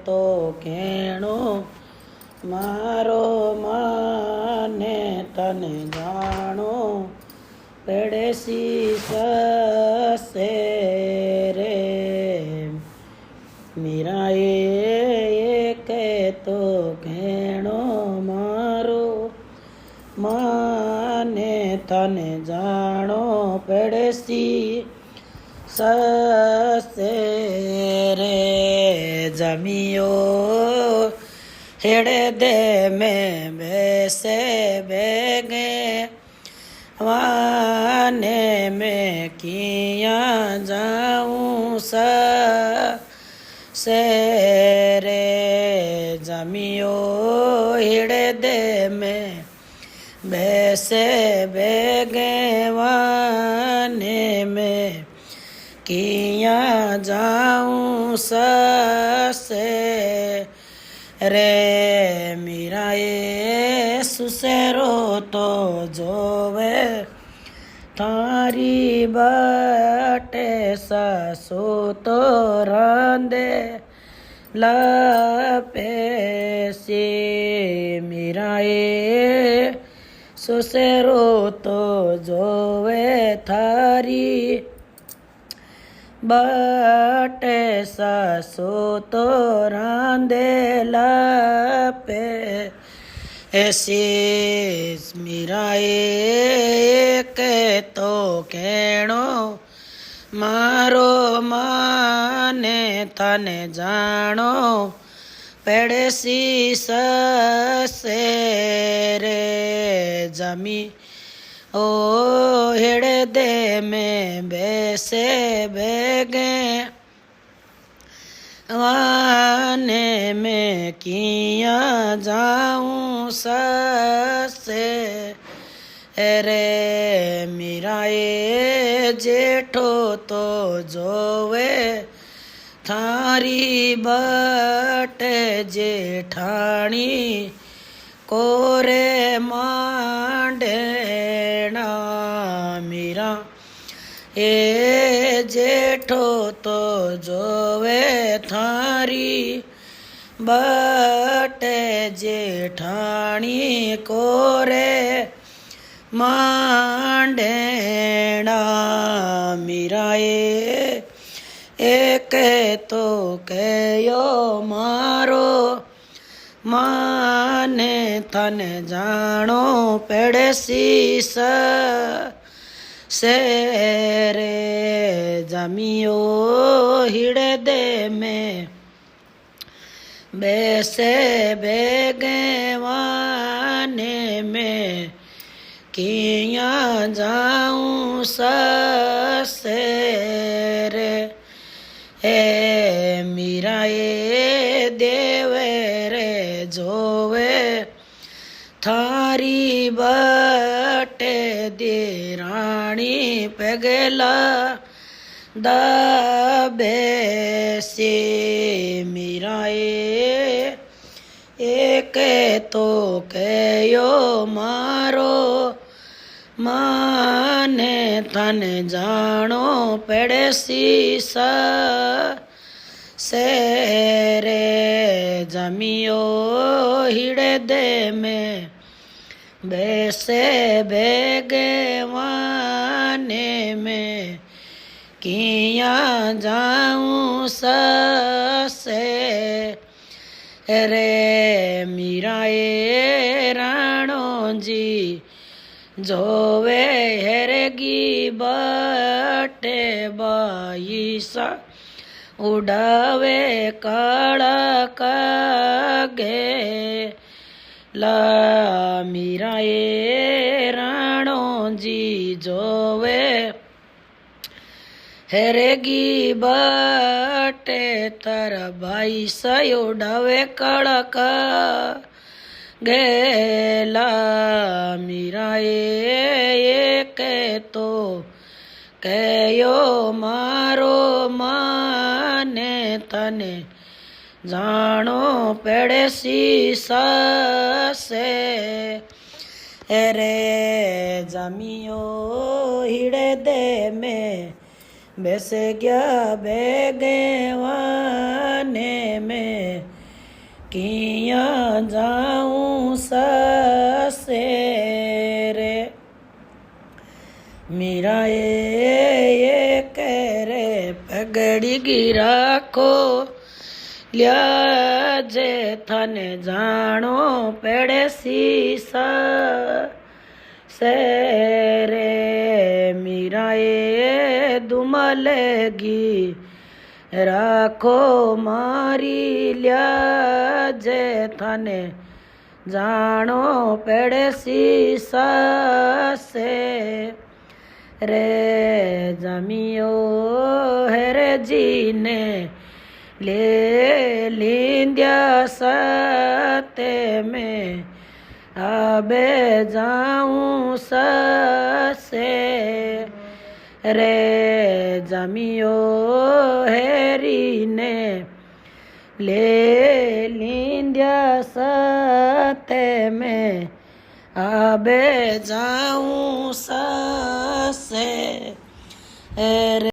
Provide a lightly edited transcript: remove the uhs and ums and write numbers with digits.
તો ઘેણો મારો માને તને જાણો પડે શીશ સે રે મીરાએ તો ઘેણો મારો માને તને જાણો પડે શીશ સે રે જમિયો हेड़े दे में बैसे बेगे वाने में किया जाऊं से रे जमियो हेड़े दे में बैसे बेगे वाने में किया जाऊं से रे मीराए सुसेरो तो जोवे थारी बटे सासू तो रांदे लपेसी मीराए सुसेरो तो जोवे थारी बटे सासू तो रांधेला पे ऐसी मीराए के तो कहणो मारो माने तने जानो पेड़े शीश से रे जमी ओ हेड़े दे में बैसे बेगे वाने में किया जाऊं से रे मीराए जेठो तो जोवे थारी बटे जेठानी कोरे मांडेना मीरा ए जेठो तो जोवे थारी बटे जेठानी कोरे मांडेना मीरा एक तो कयो मारो माने तने जानो पेड़े शीश से रे जमियो हिड़े दे में बैसे बेगे वाने में किया जाऊं से रे ए मीराए देवे रे जोवे थारी बटे देराणी पगला दबेसी मीराए एक तो कयो मारो माने तने जानो पड़े शीश से रे जमियो हिड़े दे में बैसे बेगे वाने में किया जाऊं से रे मीराए राणो जी जोवे हेरगी बटे बाईसा उड़ावे काला कागे ला मीराए राणो जी जोवे हेरेगी बटे तर भाई सयोडावे कड़क गेला मीराए के तो कयो मारो माने तने जानो पेड़े शीश से रे जमियो हिड़े दे में बैसे गया बेगे वाने में કિયાં જાઉં સસે રે મીરાએ કરે પગડી ગીરાખો લ્યા જે થને જાણો પેડે સીસા સે રે મીરાએ દુમલગી રાખો મારી લ્યા જે થને જાણો પેડે સીસા સે રે જમિયો હેરે જીને લે લીંદ્યા સતે મેં આબે જાઉં સસે રે જમિયો હેરીને લે લીંદ્યા સતે મેં આબે જાઉં સસે રે